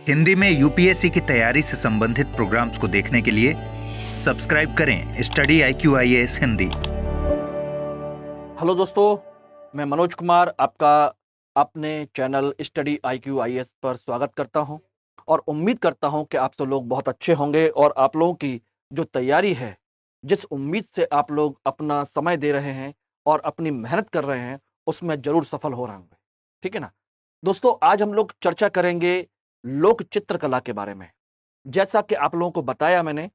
हिंदी में यूपीएससी की तैयारी से संबंधित प्रोग्राम्स को देखने के लिए सब्सक्राइब करें स्टडी IQIAS हिंदी। हेलो दोस्तों, मैं मनोज कुमार आपका अपने चैनल स्टडी IQIAS पर स्वागत करता हूं और उम्मीद करता हूं कि आप सब लोग बहुत अच्छे होंगे और आप लोगों की जो तैयारी है, जिस उम्मीद से आप लोग अपना समय दे रहे हैं और अपनी मेहनत कर रहे हैं, उसमें ज़रूर सफल हो रहे होंगे। ठीक है ना दोस्तों, आज हम लोग चर्चा करेंगे लोक चित्रकला के बारे में। जैसा कि आप लोगों को बताया मैंने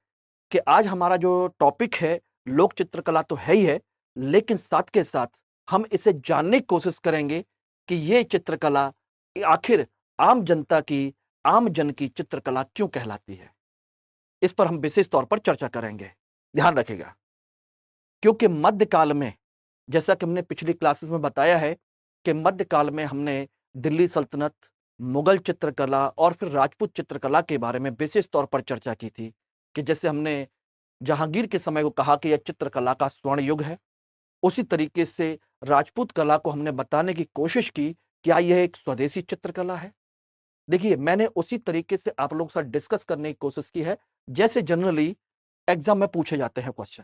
कि आज हमारा जो टॉपिक है लोक चित्रकला तो है ही है, लेकिन साथ के साथ हम इसे जानने की कोशिश करेंगे कि ये चित्रकला आखिर आम जनता की, आम जन की चित्रकला क्यों कहलाती है। इस पर हम विशेष तौर पर चर्चा करेंगे। ध्यान रखिएगा, क्योंकि मध्यकाल में, जैसा कि हमने पिछली क्लासेस में बताया है कि मध्यकाल में हमने दिल्ली सल्तनत, मुगल चित्रकला और फिर राजपूत चित्रकला के बारे में विशेष तौर पर चर्चा की थी कि जैसे हमने जहांगीर के समय को कहा कि यह चित्रकला का स्वर्ण युग है, उसी तरीके से राजपूत कला को हमने बताने की कोशिश की, क्या यह एक स्वदेशी चित्रकला है। देखिए, मैंने उसी तरीके से आप लोगों के साथ डिस्कस करने की कोशिश की है, जैसे जनरली एग्जाम में पूछे जाते हैं क्वेश्चन।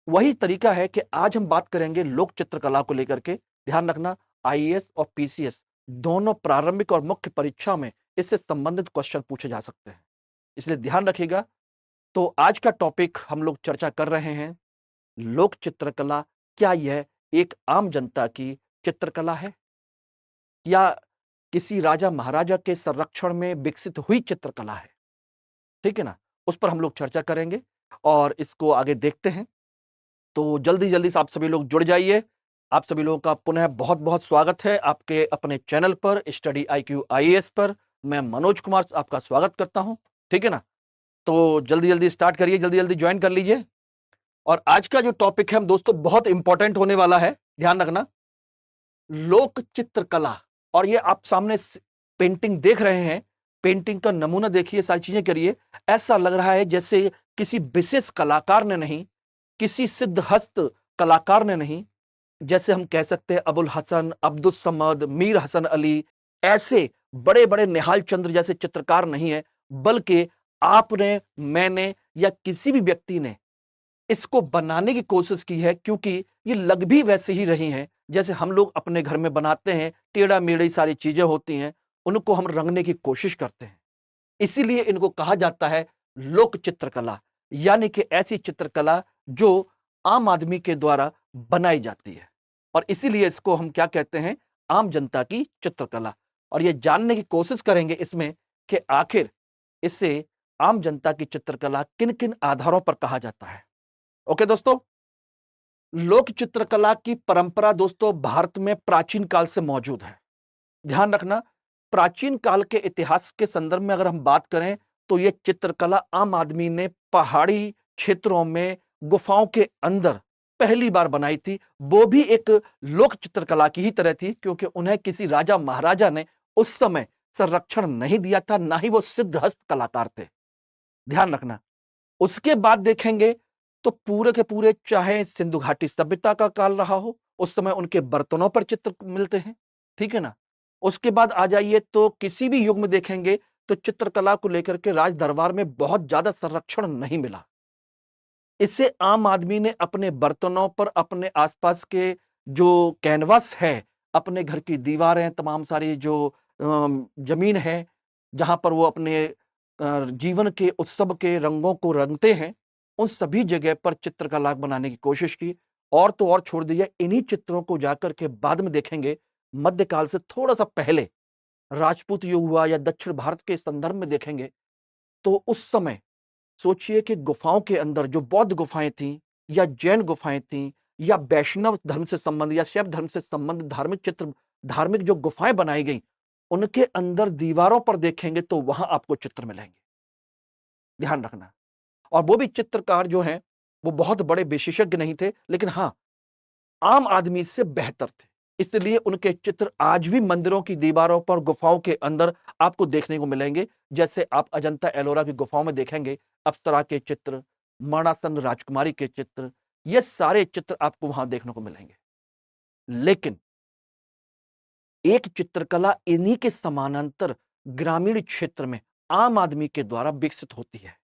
वही तरीका है कि आज हम बात करेंगे लोक चित्रकला को लेकर के। ध्यान रखना, IAS और PCS दोनों प्रारंभिक और मुख्य परीक्षा में इससे संबंधित क्वेश्चन पूछे जा सकते हैं, इसलिए ध्यान रखिएगा। तो आज का टॉपिक हम लोग चर्चा कर रहे हैं लोक चित्रकला, क्या यह एक आम जनता की चित्रकला है या किसी राजा महाराजा के संरक्षण में विकसित हुई चित्रकला है। ठीक है ना, उस पर हम लोग चर्चा करेंगे और इसको आगे देखते हैं। तो जल्दी जल्दी से आप सभी लोग जुड़ जाइए। आप सभी लोगों का पुनः बहुत बहुत स्वागत है आपके अपने चैनल पर स्टडी IQIAS पर। मैं मनोज कुमार आपका स्वागत करता हूं। ठीक है ना, तो जल्दी जल्दी स्टार्ट करिए, जल्दी जल्दी ज्वाइन कर लीजिए। और आज का जो टॉपिक है हम दोस्तों बहुत इंपॉर्टेंट होने वाला है, ध्यान रखना, लोक चित्रकला। और ये आप सामने पेंटिंग देख रहे हैं, पेंटिंग का नमूना देखिए, सारी चीजें करिए। ऐसा लग रहा है जैसे किसी विशेष कलाकार ने नहीं, किसी सिद्धहस्त कलाकार ने नहीं, जैसे हम कह सकते हैं अबुल हसन, अब्दुल समद, मीर हसन अली, ऐसे बड़े बड़े निहाल चंद्र जैसे चित्रकार नहीं है, बल्कि आपने, मैंने या किसी भी व्यक्ति ने इसको बनाने की कोशिश की है, क्योंकि ये लग भी वैसे ही रही हैं जैसे हम लोग अपने घर में बनाते हैं। टेढ़ा मेढ़ी सारी चीजें होती हैं, उनको हम रंगने की कोशिश करते हैं। इसीलिए इनको कहा जाता है लोक चित्रकला, यानी कि ऐसी चित्रकला जो आम आदमी के द्वारा बनाई जाती है। और इसीलिए इसको हम क्या कहते हैं, आम जनता की चित्रकला। और ये जानने की कोशिश करेंगे इसमें कि आखिर इसे आम जनता की चित्रकला किन किन आधारों पर कहा जाता है। ओके दोस्तों, लोक चित्रकला की परंपरा दोस्तों भारत में प्राचीन काल से मौजूद है। ध्यान रखना, प्राचीन काल के इतिहास के संदर्भ में अगर हम बात करें तो यह चित्रकला आम आदमी ने पहाड़ी क्षेत्रों में गुफाओं के अंदर पहली बार बनाई थी। वो भी एक लोक चित्रकला की ही तरह थी, क्योंकि उन्हें किसी राजा महाराजा ने उस समय संरक्षण नहीं दिया था, ना ही वो सिद्धहस्त कलाकार थे। ध्यान रखना, उसके बाद देखेंगे तो पूरे के पूरे, चाहे सिंधु घाटी सभ्यता का काल रहा हो, उस समय उनके बर्तनों पर चित्र मिलते हैं। ठीक है ना, उसके बाद आ जाइए तो किसी भी युग में देखेंगे तो चित्रकला को लेकर के राज दरबार में बहुत ज्यादा संरक्षण नहीं मिला। इसे आम आदमी ने अपने बर्तनों पर, अपने आसपास के जो कैनवास है, अपने घर की दीवारें, तमाम सारी जो जमीन है जहां पर वो अपने जीवन के उत्सव के रंगों को रंगते हैं, उन सभी जगह पर चित्रकला बनाने की कोशिश की। और तो और छोड़ दीजिए, इन्हीं चित्रों को जाकर के बाद में देखेंगे मध्यकाल से थोड़ा सा पहले राजपूत युग हुआ या दक्षिण भारत के संदर्भ में देखेंगे तो उस समय सोचिए कि गुफाओं के अंदर जो बौद्ध गुफाएं थीं या जैन गुफाएं थीं या वैष्णव धर्म से संबंधित या शैव धर्म से संबंधित धार्मिक चित्र, धार्मिक जो गुफाएं बनाई गई, उनके अंदर दीवारों पर देखेंगे तो वहां आपको चित्र मिलेंगे। ध्यान रखना, और वो भी चित्रकार जो हैं वो बहुत बड़े विशेषज्ञ नहीं थे, लेकिन हाँ, आम आदमी से बेहतर थे। इसलिए उनके चित्र आज भी मंदिरों की दीवारों पर, गुफाओं के अंदर आपको देखने को मिलेंगे। जैसे आप अजंता एलोरा की गुफाओं में देखेंगे अप्सरा के चित्र, मरणासन राजकुमारी के चित्र, ये सारे चित्र आपको वहां देखने को मिलेंगे। लेकिन एक चित्रकला इन्हीं के समानांतर ग्रामीण क्षेत्र में आम आदमी के द्वारा विकसित होती है।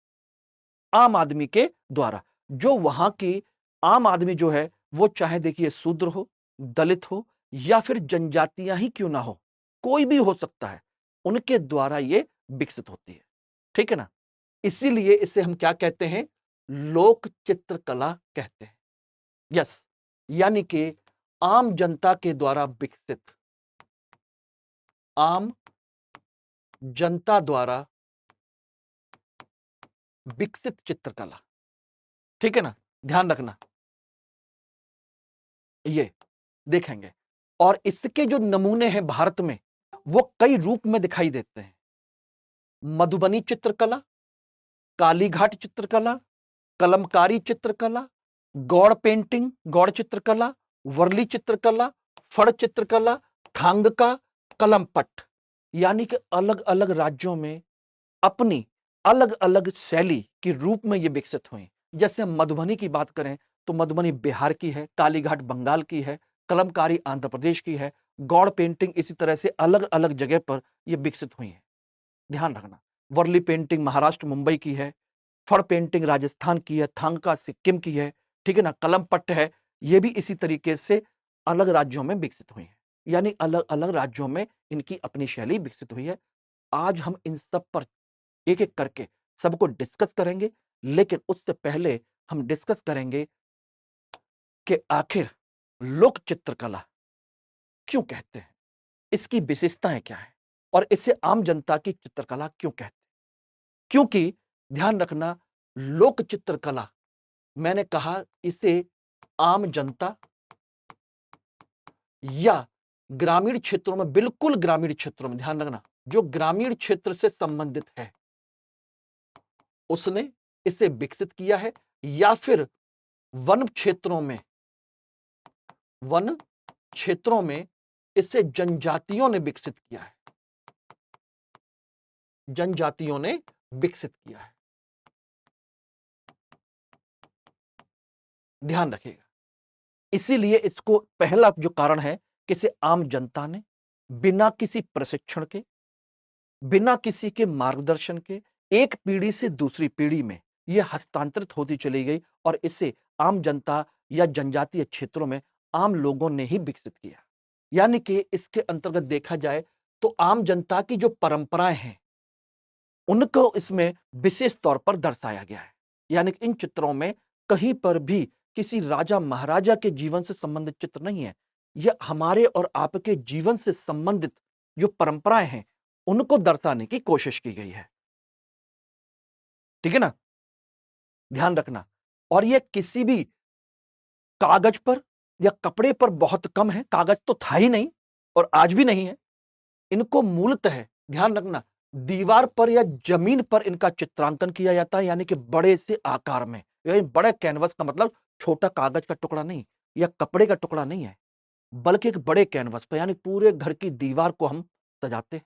आम आदमी के द्वारा, जो वहां की आम आदमी जो है वो चाहे देखिए शूद्र हो, दलित हो या फिर जनजातियां ही क्यों ना हो, कोई भी हो सकता है, उनके द्वारा ये विकसित होती है। ठीक है ना? इसीलिए इसे हम क्या कहते हैं? लोक चित्रकला कहते हैं। यस, यानी कि आम जनता के द्वारा विकसित, आम जनता द्वारा विकसित चित्रकला। ठीक है ना? ध्यान रखना, ये देखेंगे। और इसके जो नमूने हैं भारत में, वो कई रूप में दिखाई देते हैं। मधुबनी चित्रकला, कालीघाट चित्रकला, कलमकारी चित्रकला, गौड़ पेंटिंग, गौड़ चित्रकला, वर्ली चित्रकला, फड़ चित्रकला, थांगका, कलमपट। यानी कि अलग अलग राज्यों में अपनी अलग अलग शैली के रूप में ये विकसित हुई। जैसे हम मधुबनी की बात करें तो मधुबनी बिहार की है, कालीघाट बंगाल की है, कलमकारी आंध्र प्रदेश की है, गौड़ पेंटिंग इसी तरह से अलग अलग जगह पर ये विकसित हुई है। ध्यान रखना, वर्ली पेंटिंग महाराष्ट्र मुंबई की है, फड़ पेंटिंग राजस्थान की है, थांगका सिक्किम की है। ठीक है ना? कलमपट्ट है, ये भी इसी तरीके से अलग राज्यों में विकसित हुई है। यानी अलग अलग राज्यों में इनकी अपनी शैली विकसित हुई है। आज हम इन सब पर एक एक करके सबको डिस्कस करेंगे, लेकिन उससे पहले हम डिस्कस करेंगे कि आखिर लोक चित्रकला क्यों कहते हैं, इसकी विशेषताएं क्या है और इसे आम जनता की चित्रकला क्यों कहते हैं। क्योंकि ध्यान रखना, लोक चित्रकला, मैंने कहा इसे आम जनता या ग्रामीण क्षेत्रों में, बिल्कुल ग्रामीण क्षेत्रों में, ध्यान रखना, जो ग्रामीण क्षेत्र से संबंधित है उसने इसे विकसित किया है, या फिर वन क्षेत्रों में, वन क्षेत्रों में इसे जनजातियों ने विकसित किया है, जनजातियों ने विकसित किया है। ध्यान रखिएगा, इसीलिए इसको पहला जो कारण है कि इसे आम जनता ने बिना किसी प्रशिक्षण के, बिना किसी के मार्गदर्शन के, एक पीढ़ी से दूसरी पीढ़ी में यह हस्तांतरित होती चली गई और इसे आम जनता या जनजातीय क्षेत्रों में आम लोगों ने ही विकसित किया। यानी कि इसके अंतर्गत देखा जाए तो आम जनता की जो परंपराएं हैं उनको इसमें विशेष तौर पर दर्शाया गया है। यानी कि इन चित्रों में कहीं पर भी किसी राजा महाराजा के जीवन से संबंधित चित्र नहीं है। यह हमारे और आपके जीवन से संबंधित जो परंपराएं हैं उनको दर्शाने की कोशिश की गई है। ठीक है ना? ध्यान रखना, और यह किसी भी कागज पर या कपड़े पर बहुत कम है। कागज तो था ही नहीं और आज भी नहीं है। इनको मूलतः, ध्यान रखना, दीवार पर या जमीन पर इनका चित्रांकन किया जाता है, यानी कि बड़े से आकार में। यानी बड़े कैनवस का मतलब छोटा कागज का टुकड़ा नहीं या कपड़े का टुकड़ा नहीं है, बल्कि एक बड़े कैनवस पर, यानी पूरे घर की दीवार को हम सजाते हैं,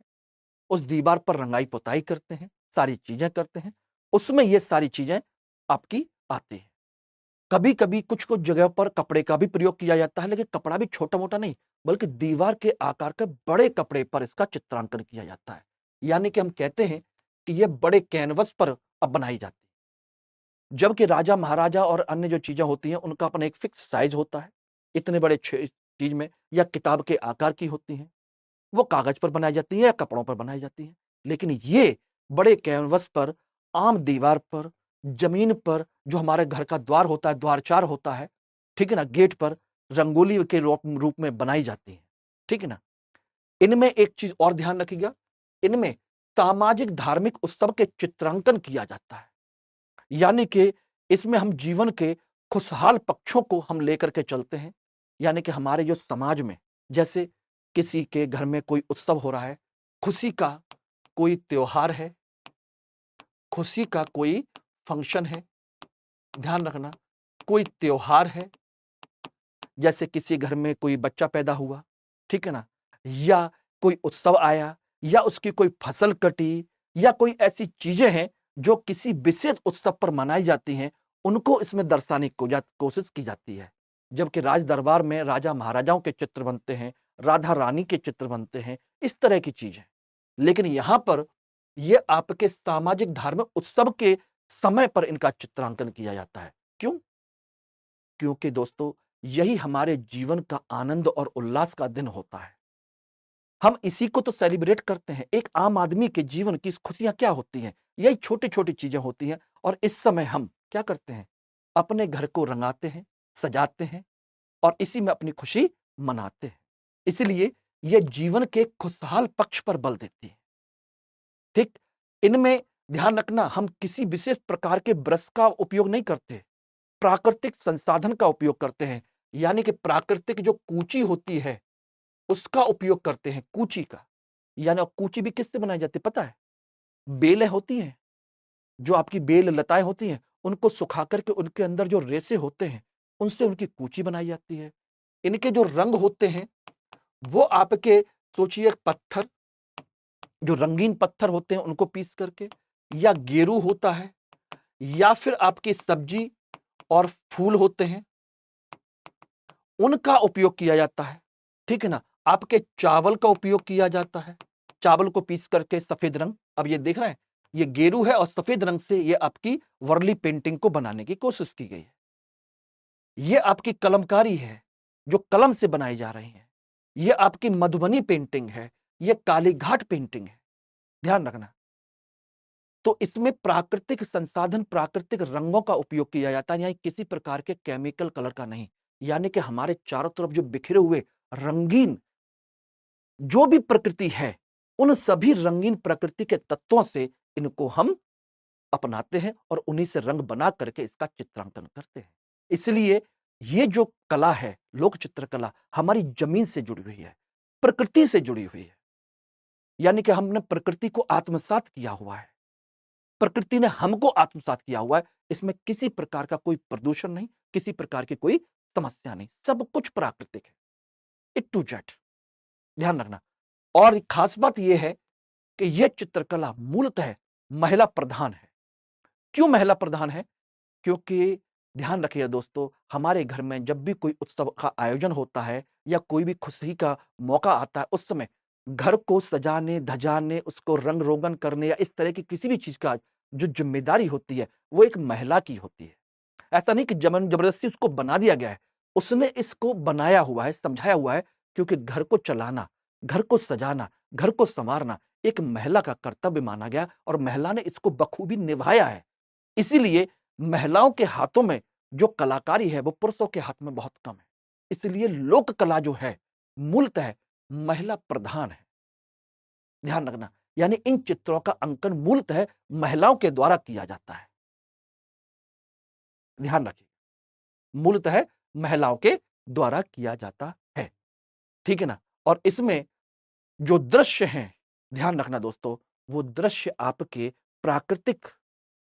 उस दीवार पर रंगाई पुताई करते हैं, सारी चीजें करते हैं, उसमें ये सारी चीजें आपकी आती हैं। कभी कभी कुछ कुछ जगह पर कपड़े का भी प्रयोग किया जाता है, लेकिन कपड़ा भी छोटा मोटा नहीं, बल्कि दीवार के आकार के बड़े कपड़े पर इसका चित्रांकन किया जाता है। यानी कि हम कहते हैं कि यह बड़े कैनवस पर अब बनाई जाती है। जबकि राजा महाराजा और अन्य जो चीजें होती हैं उनका अपना एक फिक्स साइज होता है, इतने बड़े चीज में, या किताब के आकार की होती हैं, वो कागज पर बनाई जाती है या कपड़ों पर बनाई जाती है। लेकिन ये बड़े कैनवस पर, आम दीवार पर, जमीन पर, जो हमारे घर का द्वार होता है, द्वारचार होता है, ठीक है ना, गेट पर रंगोली के रूप में बनाई जाती है। ठीक है ना? इनमें एक चीज और ध्यान रखिएगा, इनमें सामाजिक धार्मिक उत्सव के चित्रांकन किया जाता है। यानी कि इसमें हम जीवन के खुशहाल पक्षों को हम लेकर के चलते हैं। यानी कि हमारे जो समाज में, जैसे किसी के घर में कोई उत्सव हो रहा है, खुशी का कोई त्योहार है, खुशी का कोई फंक्शन है, ध्यान रखना, कोई त्योहार है, जैसे किसी घर में कोई बच्चा पैदा हुआ, ठीक है ना, या कोई उत्सव आया, या उसकी कोई फसल कटी, या कोई ऐसी चीजें हैं जो किसी विशेष उत्सव पर मनाई जाती हैं, उनको इसमें दर्शाने की कोशिश की जाती है। जबकि राज दरबार में राजा महाराजाओं के चित्र बनते हैं, राधा रानी के चित्र बनते हैं, इस तरह की चीजें। लेकिन यहां पर ये आपके सामाजिक धार्मिक उत्सव के समय पर इनका चित्रांकन किया जाता है। क्यों? क्योंकि दोस्तों यही हमारे जीवन का आनंद और उल्लास का दिन होता है। हम इसी को तो सेलिब्रेट करते हैं। एक आम आदमी के जीवन की खुशियां क्या होती हैं? यही छोटी-छोटी चीजें होती हैं और इस समय हम क्या करते हैं? अपने घर को रंगाते हैं, सजाते हैं और इसी में अपनी खुशी मनाते हैं। इसलिए ये जीवन के खुशहाल पक्ष पर बल देती है। ठीक? इनमें ध्यान रखना, हम किसी विशेष प्रकार के ब्रश का उपयोग नहीं करते, प्राकृतिक संसाधन का उपयोग करते हैं। यानी कि प्राकृतिक जो कूची होती है, उसका उपयोग करते हैं, कूची का। यानी कूची भी किससे बनाई जाती है पता है? बेलें होती हैं, जो आपकी बेल लताएँ होती हैं, उनको सुखा कर के उनके अंदर जो रेशे होते हैं, उनसे उनकी कूची बनाई जाती है। इनके जो रंग होते हैं, वो आपके सोचिए पत्थर, जो रंगीन पत्थर होते हैं उनको पीस करके, या गेरू होता है, या फिर आपकी सब्जी और फूल होते हैं, उनका उपयोग किया जाता है। ठीक है ना? आपके चावल का उपयोग किया जाता है। चावल को पीस करके सफेद रंग, अब ये देख रहे हैं, ये गेरू है और सफेद रंग से ये आपकी वर्ली पेंटिंग को बनाने की कोशिश की गई है। ये आपकी कलमकारी है, जो कलम से बनाई जा रही है। ये आपकी मधुबनी पेंटिंग है, ये कालीघाट पेंटिंग है। ध्यान रखना। तो इसमें प्राकृतिक संसाधन, प्राकृतिक रंगों का उपयोग किया जाता है, यानी किसी प्रकार के केमिकल कलर का नहीं। यानी कि हमारे चारों तरफ जो बिखरे हुए रंगीन जो भी प्रकृति है, उन सभी रंगीन प्रकृति के तत्वों से इनको हम अपनाते हैं और उन्हीं से रंग बना करके इसका चित्रांकन करते हैं। इसलिए ये जो कला है, लोक चित्रकला, हमारी जमीन से जुड़ी हुई है, प्रकृति से जुड़ी हुई है। यानी कि हमने प्रकृति को आत्मसात किया हुआ है, प्रकृति ने हमको आत्मसात किया हुआ है। इसमें किसी प्रकार का कोई प्रदूषण नहीं, किसी प्रकार की कोई समस्या नहीं, सब कुछ प्राकृतिक है, ए टू जेड। ध्यान रखना। और खास बात यह है कि यह चित्रकला मूलतः महिला प्रधान है। क्यों महिला प्रधान है? क्योंकि ध्यान रखिए दोस्तों, हमारे घर में जब भी कोई उत्सव का आयोजन होता है या कोई भी खुशी का मौका आता है, उस समय घर को सजाने, धजाने, उसको रंग रोगन करने या इस तरह की किसी भी चीज का जो जिम्मेदारी होती है, वो एक महिला की होती है। ऐसा नहीं कि जबरदस्ती उसको बना दिया गया है, उसने इसको बनाया हुआ है, समझाया हुआ है, क्योंकि घर को चलाना, घर को सजाना, घर को संवारना एक महिला का कर्तव्य माना गया और महिला ने इसको बखूबी निभाया है। इसीलिए महिलाओं के हाथों में जो कलाकारी है वो पुरुषों के हाथ में बहुत कम है। इसलिए लोक कला जो है मूलतः महिला प्रधान है। ध्यान रखना। यानी इन चित्रों का अंकन मूलतः महिलाओं के द्वारा किया जाता है। ध्यान रखिए, मूलतः महिलाओं के द्वारा किया जाता है। ठीक है ना? और इसमें जो दृश्य हैं, ध्यान रखना दोस्तों, वो दृश्य आपके प्राकृतिक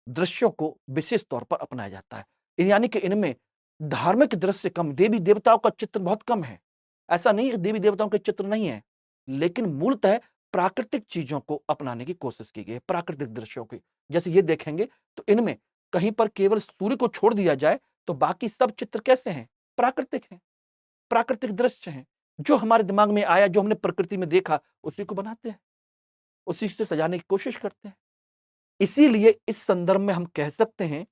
दृश्यों को विशेष तौर पर अपनाया जाता है। यानी कि इनमें धार्मिक दृश्य कम, देवी देवताओं का चित्र बहुत कम है। ऐसा नहीं है देवी देवताओं के चित्र नहीं है, लेकिन मूलतः प्राकृतिक चीजों को अपनाने की कोशिश की गई है, प्राकृतिक दृश्यों की। जैसे ये देखेंगे तो इनमें कहीं पर केवल सूर्य को छोड़ दिया जाए तो बाकी सब चित्र कैसे हैं? प्राकृतिक हैं, प्राकृतिक दृश्य हैं। जो हमारे दिमाग में आया, जो हमने प्रकृति में देखा, उसी को बनाते हैं, उसी से सजाने की कोशिश करते हैं। इसीलिए इस संदर्भ में हम कह सकते हैं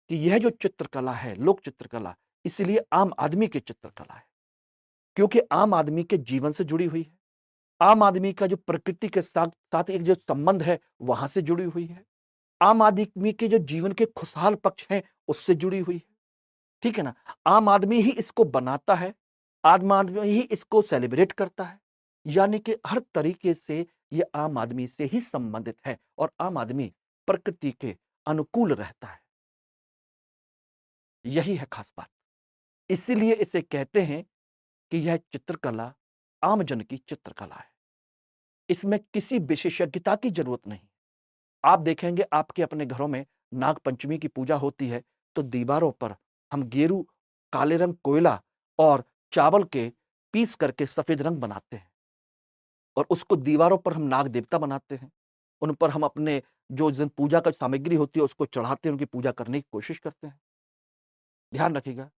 कि यह जो चित्रकला है, लोक चित्रकला, इसलिए आम आदमी की चित्रकला है, क्योंकि आम आदमी के जीवन से जुड़ी हुई है। आम आदमी का जो प्रकृति के साथ साथ एक जो संबंध है, वहां से जुड़ी हुई है। आम आदमी के जो जीवन के खुशहाल पक्ष हैं, उससे जुड़ी हुई है। ठीक है ना? आम आदमी ही इसको बनाता है, आम आदमी ही इसको सेलिब्रेट करता है। यानी कि हर तरीके से ये आम आदमी से ही संबंधित है और आम आदमी प्रकृति के अनुकूल रहता है। यही है खास बात। इसीलिए इसे कहते हैं कि यह चित्रकला आमजन की चित्रकला है। इसमें किसी विशेषज्ञता की जरूरत नहीं। आप देखेंगे आपके अपने घरों में नाग पंचमी की पूजा होती है तो दीवारों पर हम गेरू, काले रंग कोयला और चावल के पीस करके सफेद रंग बनाते हैं और उसको दीवारों पर हम नाग देवता बनाते हैं। उन पर हम अपने जो जिन पूजा का सामग्री होती है उसको चढ़ाते हैं, उनकी पूजा करने की कोशिश करते हैं। ध्यान रखिएगा।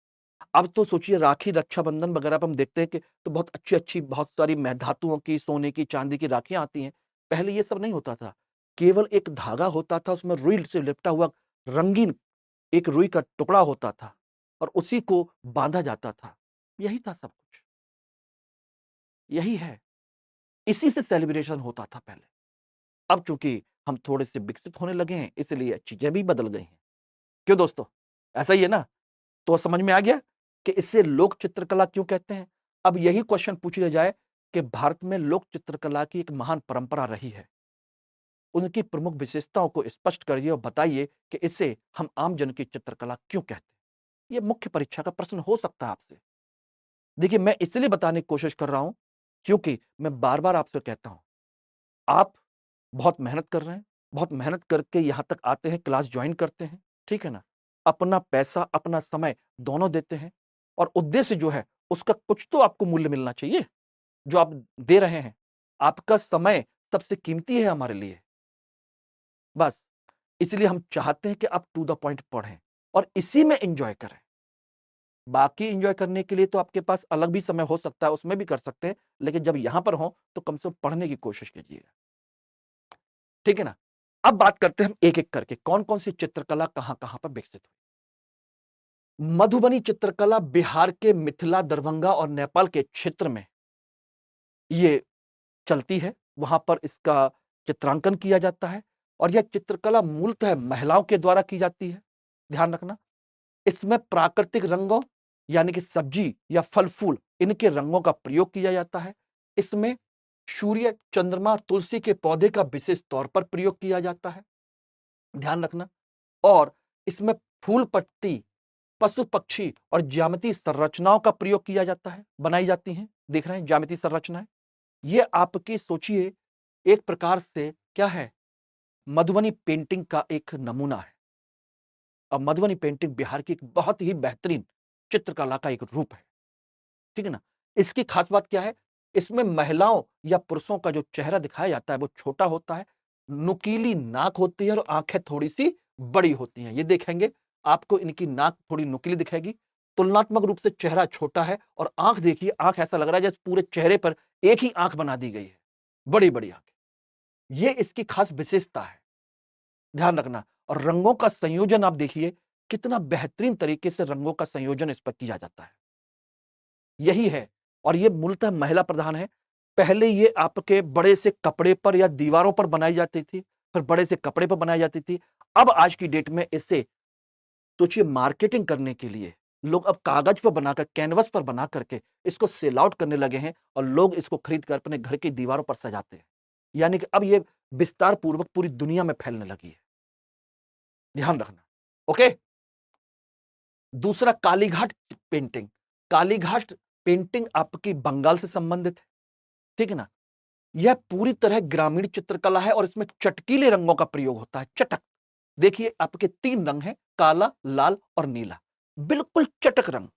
अब तो सोचिए राखी, रक्षाबंधन वगैरह पे हम देखते हैं कि तो बहुत अच्छी-अच्छी बहुत सारी धातुओं की, सोने की, चांदी की राखियाँ आती हैं। पहले ये सब नहीं होता था, केवल एक धागा होता था, उसमें रुई से लिपटा हुआ रंगीन एक रुई का टुकड़ा होता था और उसी को बांधा जाता था। यही था सब कुछ, यही है। इसी से सेलिब्रेशन होता था पहले। अब चूंकि हम थोड़े से विकसित होने लगे हैं, इसलिए चीजें भी बदल गई हैं। क्यों दोस्तों? ऐसा ही है ना? तो समझ में आ गया कि इससे लोक चित्रकला क्यों कहते हैं। अब यही क्वेश्चन पूछ लिया जाए कि भारत में लोक चित्रकला की एक महान परंपरा रही है, उनकी प्रमुख विशेषताओं को स्पष्ट करिए और बताइए कि इसे हम आम जन की चित्रकला क्यों कहते हैं। यह मुख्य परीक्षा का प्रश्न हो सकता है आपसे। देखिए, मैं इसलिए बताने की कोशिश कर रहा हूं क्योंकि मैं बार बार आपसे कहता हूं, आप बहुत मेहनत कर रहे हैं, बहुत मेहनत करके यहां तक आते हैं, क्लास ज्वाइन करते हैं, ठीक है ना? अपना पैसा, अपना समय दोनों देते हैं और उद्देश्य जो है उसका कुछ तो आपको मूल्य मिलना चाहिए, जो आप दे रहे हैं। आपका समय सबसे कीमती है हमारे लिए। बस इसलिए हम चाहते हैं कि आप टू द पॉइंट पढ़ें और इसी में एंजॉय करें। बाकी एंजॉय करने के लिए तो आपके पास अलग भी समय हो सकता है, उसमें भी कर सकते हैं, लेकिन जब यहां पर हो तो कम से कम पढ़ने की कोशिश कीजिएगा, ठीक है ना? अब बात करते हैं हम एक एक करके कौन कौन सी चित्रकला कहां कहां पर विकसित हुई। मधुबनी चित्रकला बिहार के मिथिला, दरभंगा और नेपाल के क्षेत्र में ये चलती है, वहां पर इसका चित्रांकन किया जाता है और यह चित्रकला मूलतः महिलाओं के द्वारा की जाती है। ध्यान रखना, इसमें प्राकृतिक रंगों यानी कि सब्जी या फल फूल इनके रंगों का प्रयोग किया जाता है। इसमें सूर्य, चंद्रमा, तुलसी के पौधे का विशेष तौर पर प्रयोग किया जाता है। ध्यान रखना, और इसमें फूल पत्ती, पशु पक्षी और ज्यामितीय संरचनाओं का प्रयोग किया जाता है, बनाई जाती हैं। देख रहे हैं ज्यामितीय संरचनाएं, ये आपकी सोचिए एक प्रकार से क्या है, मधुबनी पेंटिंग का एक नमूना है। अब मधुबनी पेंटिंग बिहार की एक बहुत ही बेहतरीन चित्रकला का एक रूप है, ठीक है ना? इसकी खास बात क्या है, इसमें महिलाओं या पुरुषों का जो चेहरा दिखाया जाता है वो छोटा होता है, नुकीली नाक होती है और आंखें थोड़ी सी बड़ी होती हैं। ये देखेंगे आपको, इनकी नाक थोड़ी नुकीली दिखेगी, तुलनात्मक रूप से चेहरा छोटा है और आंख देखिए, आंख ऐसा लग रहा है जैसे पूरे चेहरे पर एक ही आंख बना दी गई है, बड़ी बड़ी आंखें। ये इसकी खास विशेषता है, ध्यान रखना। और रंगों का संयोजन आप देखिए, कितना बेहतरीन तरीके से रंगों का संयोजन इस पर किया जाता है, यही है। और ये मूलतः महिला प्रधान है। पहले ये आपके बड़े से कपड़े पर या दीवारों पर बनाई जाती थी, फिर बड़े से कपड़े पर बनाई जाती थी। अब आज की डेट में इसे सोचिए मार्केटिंग करने के लिए लोग अब कागज पर बनाकर, कैनवस पर बना करके इसको सेल आउट करने लगे हैं और लोग इसको खरीद कर अपने घर की दीवारों पर सजाते हैं। यानी कि अब ये विस्तार पूर्वक पूरी दुनिया में फैलने लगी है, ध्यान रखना। ओके, दूसरा कालीघाट पेंटिंग। कालीघाट पेंटिंग आपकी बंगाल से संबंधित है, ठीक है ना? यह पूरी तरह ग्रामीण चित्रकला है और इसमें चटकीले रंगों का प्रयोग होता है, चटक। देखिए आपके 3 रंग हैं, काला, लाल और नीला, बिल्कुल चटक रंग,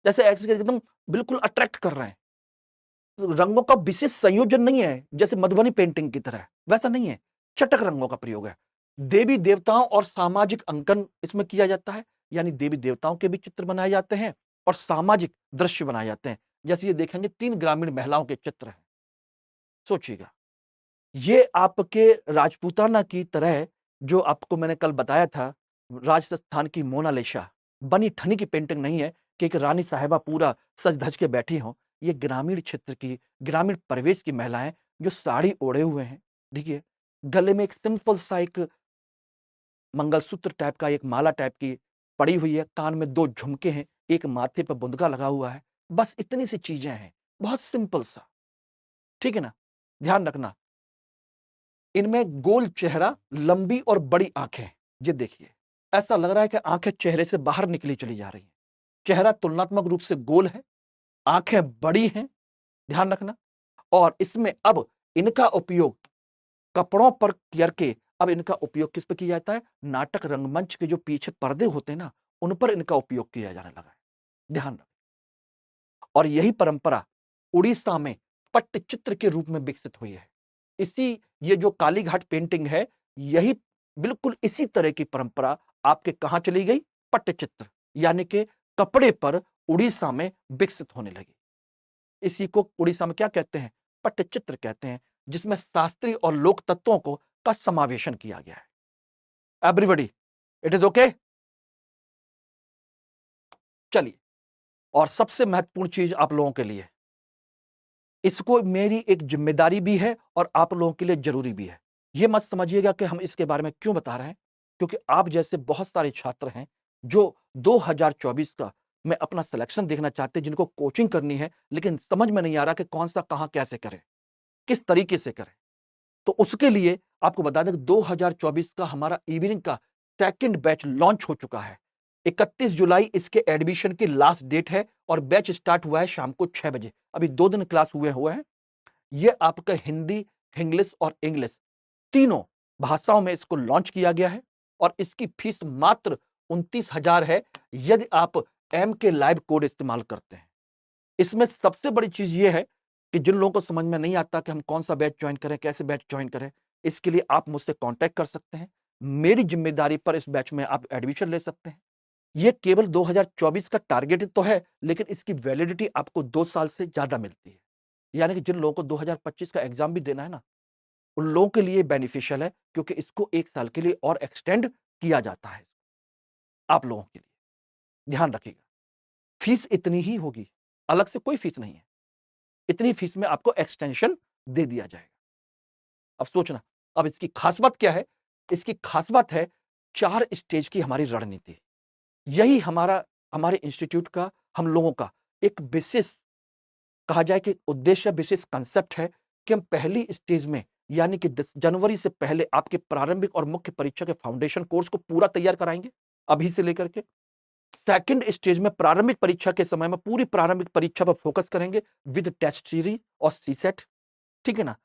जैसे ऐसे एकदम बिल्कुल अट्रैक्ट कर रहे हैं। रंगों का विशेष संयोजन नहीं है जैसे मधुबनी पेंटिंग की तरह, वैसा नहीं है, चटक रंगों का प्रयोग है। देवी देवताओं और सामाजिक अंकन इसमें किया जाता है, यानी देवी देवताओं के भी चित्र बनाए जाते हैं और सामाजिक दृश्य बनाए जाते हैं। जैसे ये देखेंगे 3 ग्रामीण महिलाओं के चित्र हैं, सोचिएगा। ये आपके राजपूताना की तरह, जो आपको मैंने कल बताया था, राजस्थान की मोनालिसा बनी ठनी की पेंटिंग नहीं है कि एक रानी साहिबा पूरा सज धज के बैठी हों। ये ग्रामीण क्षेत्र की, ग्रामीण परिवेश की महिलाएं जो साड़ी ओढ़े हुए हैं, देखिए गले में एक सिंपल सा एक मंगलसूत्र टाइप का, एक माला टाइप की पड़ी हुई है, कान में 2 झुमके हैं, एक माथे पर बुंदका लगा हुआ है। बस इतनी सी चीजें हैं, बहुत सिंपल सा, ठीक है ना? ध्यान रखना, इनमें गोल चेहरा, लंबी और बड़ी आंखें। ये देखिए, ऐसा लग रहा है कि आंखें चेहरे से बाहर निकली चली जा रही हैं। चेहरा तुलनात्मक रूप से गोल है, आंखें बड़ी हैं, ध्यान रखना। और इसमें अब इनका उपयोग कपड़ों पर करके, अब इनका उपयोग किस पे किया जाता है? नाटक रंगमंच के जो पीछे पर्दे होते हैं ना, उन पर इनका उपयोग किया जाने लगा है, ध्यान रखें। और यही परंपरा उड़ीसा में पट्टचित्र के रूप में विकसित हुई है। इसी, ये जो कालीघाट पेंटिंग है, यही बिल्कुल इसी तरह की परंपरा आपके कहां चली गई? पट्टचित्र, यानी कि कपड़े पर उड़ीसा में विकसित होने लगी। इसी को उड़ीसा में क्या कहते हैं? पट्टचित्र कहते हैं। जिसमें शास्त्रीय और लोक तत्वों को का समावेशन किया गया है। Everybody, it is okay? चलिए, और सबसे महत्वपूर्ण चीज आप लोगों के लिए, इसको मेरी एक जिम्मेदारी भी है और आप लोगों के लिए जरूरी भी है। यह मत समझिएगा कि हम इसके बारे में क्यों बता रहे हैं, क्योंकि आप जैसे बहुत सारे छात्र हैं जो 2024 का में अपना सिलेक्शन देखना चाहते हैं, जिनको कोचिंग करनी है, लेकिन समझ में नहीं आ रहा कि कौन सा कहां कैसे करें, किस तरीके से करें। तो उसके लिए आपको बता दें कि 2024 का हमारा इवनिंग का सेकंड बैच लॉन्च हो चुका है। 31 जुलाई इसके एडमिशन की लास्ट डेट है और बैच स्टार्ट हुआ है शाम को 6 बजे। अभी 2 दिन क्लास हुए हैं। ये आपका हिंदी, इंग्लिश और इंग्लिश तीनों भाषाओं में इसको लॉन्च किया गया है और इसकी फीस मात्र 29,000 है यदि आप एम के लाइव कोड इस्तेमाल करते हैं। इसमें सबसे बड़ी चीज ये है कि जिन लोगों को समझ में नहीं आता कि हम कौन सा बैच ज्वाइन करें, कैसे बैच ज्वाइन करें, इसके लिए आप मुझसे कांटेक्ट कर सकते हैं। मेरी जिम्मेदारी पर इस बैच में आप एडमिशन ले सकते हैं। यह केवल 2024 का टारगेट तो है, लेकिन इसकी वैलिडिटी आपको 2 साल से ज्यादा मिलती है। यानी कि जिन लोगों को 2025 का एग्जाम भी देना है ना, उन लोगों के लिए बेनिफिशियल है, क्योंकि इसको 1 साल के लिए और एक्सटेंड किया जाता है। आप लोगों के लिए ध्यान रखिएगा, फीस इतनी ही होगी, अलग से कोई फीस नहीं है। इतनी फीस में आपको एक्सटेंशन दे दिया जाएगा। अब सोचना, अब इसकी खास बात क्या है? इसकी खास बात है 4 स्टेज की हमारी रणनीति। यही हमारे इंस्टीट्यूट का, हम लोगों का एक विशेष, कहा जाए कि उद्देश्य, विशेष कंसेप्ट है कि हम पहली स्टेज में यानी कि 10 जनवरी से पहले आपके प्रारंभिक और मुख्य परीक्षा के फाउंडेशन कोर्स को पूरा तैयार कराएंगे अभी से लेकर के। सेकंड स्टेज में प्रारंभिक परीक्षा के समय में पूरी प्रारंभिक परीक्षा पर फोकस करेंगे विद टेस्ट सीरीज और सीसेट, ठीक है ना।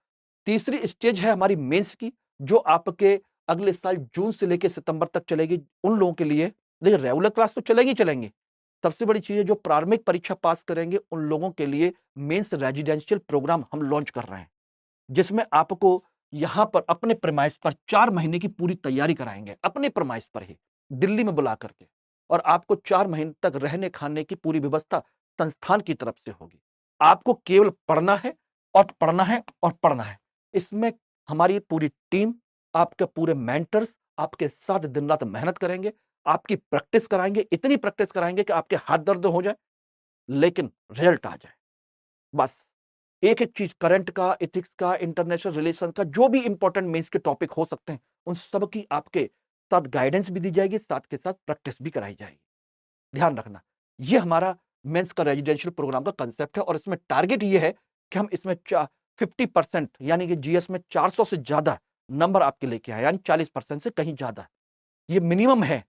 तीसरी स्टेज है हमारी मेंस की, जो आपके अगले साल जून से लेकर सितंबर तक चलेगी। उन लोगों के लिए देखिए, रेगुलर क्लास तो चलेंगे। सबसे बड़ी चीज है जो प्रारंभिक परीक्षा पास करेंगे उन लोगों के लिए मेंस रेजिडेंशियल प्रोग्राम हम लॉन्च कर रहे हैं, जिसमें आपको यहां पर अपने प्रेमाइस पर 4 महीने की पूरी तैयारी कराएंगे, अपने प्रेमाइस पर ही दिल्ली में बुला करके, और आपको 4 महीने तक रहने खाने की पूरी व्यवस्था संस्थान की तरफ से होगी। आपको केवल पढ़ना है और पढ़ना है और पढ़ना है। इसमें हमारी पूरी टीम, आपके पूरे मेंटर्स आपके साथ दिन रात मेहनत करेंगे, आपकी प्रैक्टिस कराएंगे, इतनी प्रैक्टिस कराएंगे कि आपके हाथ दर्द हो जाए लेकिन रिजल्ट आ जाए। बस एक-एक चीज, करंट का, एथिक्स का, इंटरनेशनल रिलेशन का, जो भी इंपॉर्टेंट मेंस के टॉपिक हो सकते हैं, उन सब की आपके साथ गाइडेंस भी दी जाएगी, साथ के साथ प्रैक्टिस भी कराई जाएगी। ध्यान रखना, ये हमारा मेंस का रेजिडेंशियल प्रोग्राम का कंसेप्ट है और इसमें टारगेट ये है कि हम इसमें 50% यानी कि जीएस में 400 से ज्यादा नंबर आपके लेके आए, यानी 40% से कहीं ज्यादा। ये मिनिमम है,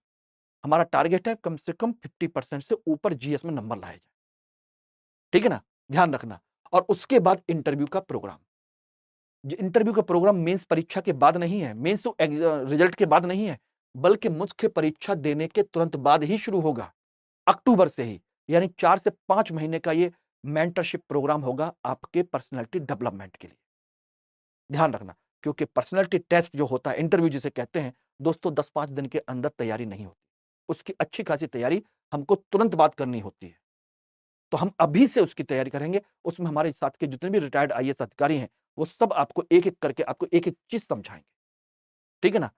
हमारा टारगेट है कम से कम 50% से ऊपर जीएस में नंबर लाए जाए, ठीक है ना। ध्यान रखना। और उसके बाद इंटरव्यू का प्रोग्राम। इंटरव्यू का प्रोग्राम मेंस परीक्षा के बाद नहीं है, मेंस तो रिजल्ट के बाद नहीं है, बल्कि मुख्य परीक्षा देने के तुरंत बाद ही शुरू होगा, अक्टूबर से ही। यानी 4 से 5 महीने का ये मेंटरशिप प्रोग्राम होगा आपके पर्सनैलिटी डेवलपमेंट के लिए। ध्यान रखना, क्योंकि पर्सनैलिटी टेस्ट जो होता है, इंटरव्यू जिसे कहते हैं दोस्तों, 10-5 दिन के अंदर तैयारी नहीं होती, उसकी अच्छी खासी तैयारी हमको तुरंत बाद करनी होती है। तो हम अभी से उसकी तैयारी करेंगे। उसमें हमारे साथ के जितने भी रिटायर्ड आईएएस अधिकारी हैं, वो सब आपको एक-एक करके आपको एक-एक चीज समझाएंगे, ठीक है ना।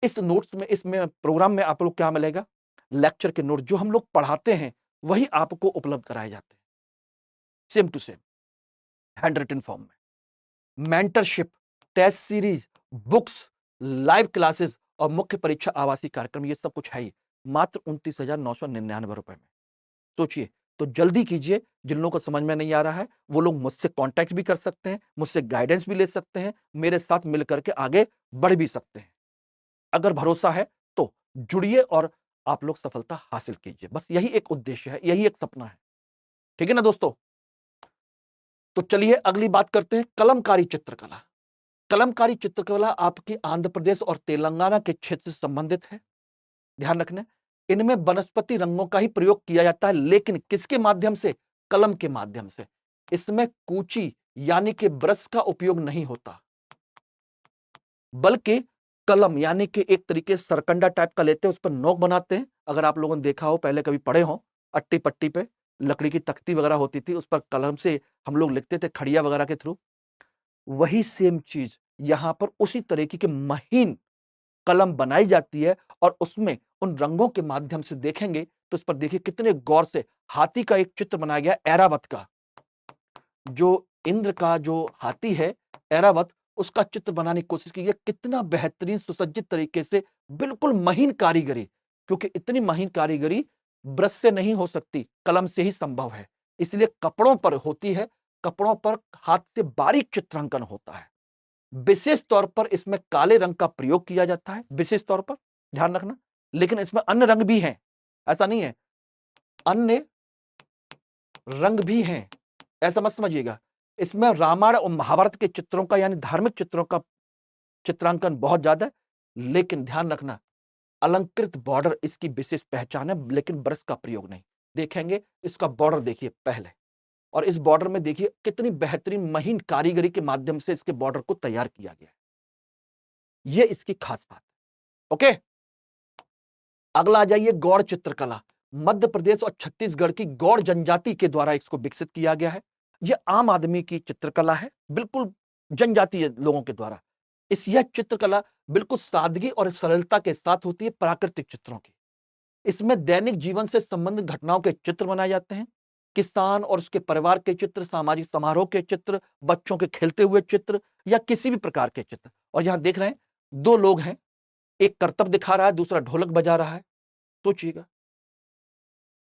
इस नोट्स में, इसमें प्रोग्राम में आप लोग क्या मिलेगा? लेक्चर के नोट जो हम लोग पढ़ाते हैं वही आपको उपलब्ध कराए जाते हैं, same to same, hand written form में। Mentorship, test series, books, live classes और मुख्य परीक्षा आवासीय कार्यक्रम, ये सब कुछ है ही मात्र 29,999 रुपए में। सोचिए, तो जल्दी कीजिए। जिन लोगों को समझ में नहीं आ रहा है वो लोग मुझसे कांटेक्ट भी कर सकते हैं, मुझसे गाइडेंस भी ले सकते हैं, मेरे साथ मिलकर के आगे बढ़ भी सकते हैं। अगर भरोसा है तो जुड़िए और आप लोग सफलता हासिल कीजिए। बस यही एक उद्देश्य है, यही एक सपना है, ठीक है ना दोस्तों। तो चलिए अगली बात करते हैं, कलमकारी चित्रकला। कलमकारी चित्रकला आपकी आंध्र प्रदेश और तेलंगाना के क्षेत्र से संबंधित है। ध्यान रखना, इनमें वनस्पति रंगों का ही प्रयोग किया जाता है, लेकिन किसके माध्यम से? कलम के माध्यम से। इसमें कूची यानी कि ब्रश का उपयोग नहीं होता, बल्कि कलम यानी कि एक तरीके से सरकंडा टाइप का लेते हैं, उस पर नोक बनाते हैं। अगर आप लोगों ने देखा हो, पहले कभी पढ़े हो, अट्टी पट्टी पे लकड़ी की तख्ती वगैरह होती थी, उस पर कलम से हम लोग लिखते थे, खड़िया वगैरह के थ्रू। वही सेम चीज यहां पर उसी तरीके के महीन कलम बनाई जाती है और उसमें उन रंगों के माध्यम से देखेंगे तो उस पर देखिए कितने गौर से हाथी का एक चित्र बनाया गया है, ऐरावत का। जो इंद्र का जो हाथी है ऐरावत, उसका चित्र बनाने की कोशिश की है। कितना बेहतरीन सुसज्जित तरीके से, बिल्कुल महीन कारीगरी, क्योंकि इतनी महीन कारीगरी ब्रश से नहीं हो सकती, कलम से ही संभव है। इसलिए कपड़ों पर होती है, कपड़ों पर हाथ से बारीक चित्रांकन होता है। विशेष तौर पर इसमें काले रंग का प्रयोग किया जाता है, विशेष तौर पर ध्यान रखना। लेकिन इसमें अन्य रंग भी हैं, ऐसा नहीं है, अन्य रंग भी हैं, ऐसा मत समझिएगा। इसमें रामायण और महाभारत के चित्रों का यानी धार्मिक चित्रों का चित्रांकन बहुत ज्यादा है। लेकिन ध्यान रखना, अलंकृत बॉर्डर इसकी विशेष पहचान है, लेकिन ब्रश का प्रयोग नहीं। देखेंगे इसका बॉर्डर देखिए पहले, और इस बॉर्डर में देखिए कितनी बेहतरीन महीन कारीगरी के माध्यम से इसके बॉर्डर को तैयार किया गया है। ये इसकी खास बात है। ओके, अगला आ जाइए गौड़ चित्रकला। मध्य प्रदेश और छत्तीसगढ़ की गौड़ जनजाति के द्वारा इसको विकसित किया गया है। यह आम आदमी की चित्रकला है, बिल्कुल जनजातीय लोगों के द्वारा। यह चित्रकला बिल्कुल सादगी और सरलता के साथ होती है, प्राकृतिक चित्रों की। इसमें दैनिक जीवन से संबंधित घटनाओं के चित्र बनाए जाते हैं, किसान और उसके परिवार के चित्र, सामाजिक समारोह के चित्र, बच्चों के खेलते हुए चित्र या किसी भी प्रकार के चित्र। और यहां देख रहे हैं दो लोग हैं, एक करतब दिखा रहा है, दूसरा ढोलक बजा रहा है। सोचिएगा,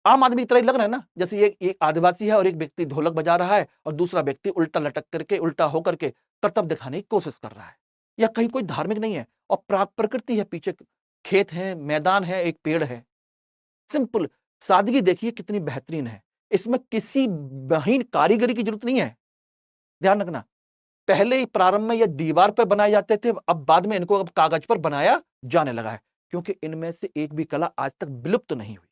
आम आदमी की तरह ही लग रहा है ना, जैसे एक आदिवासी है और एक व्यक्ति ढोलक बजा रहा है और दूसरा व्यक्ति उल्टा लटक करके, उल्टा होकर के करतब दिखाने की कोशिश कर रहा है। यह कहीं कोई धार्मिक नहीं है, और प्रकृति है, पीछे खेत है, मैदान है, एक पेड़ है। सिंपल सादगी देखिए कितनी बेहतरीन है। इसमें किसी महीन कारीगरी की जरूरत नहीं है। ध्यान रखना, पहले ही प्रारंभ में ये दीवार पर बनाए जाते थे, अब बाद में इनको अब कागज पर बनाया जाने लगा है, क्योंकि इनमें से एक भी कला आज तक विलुप्त नहीं हुई,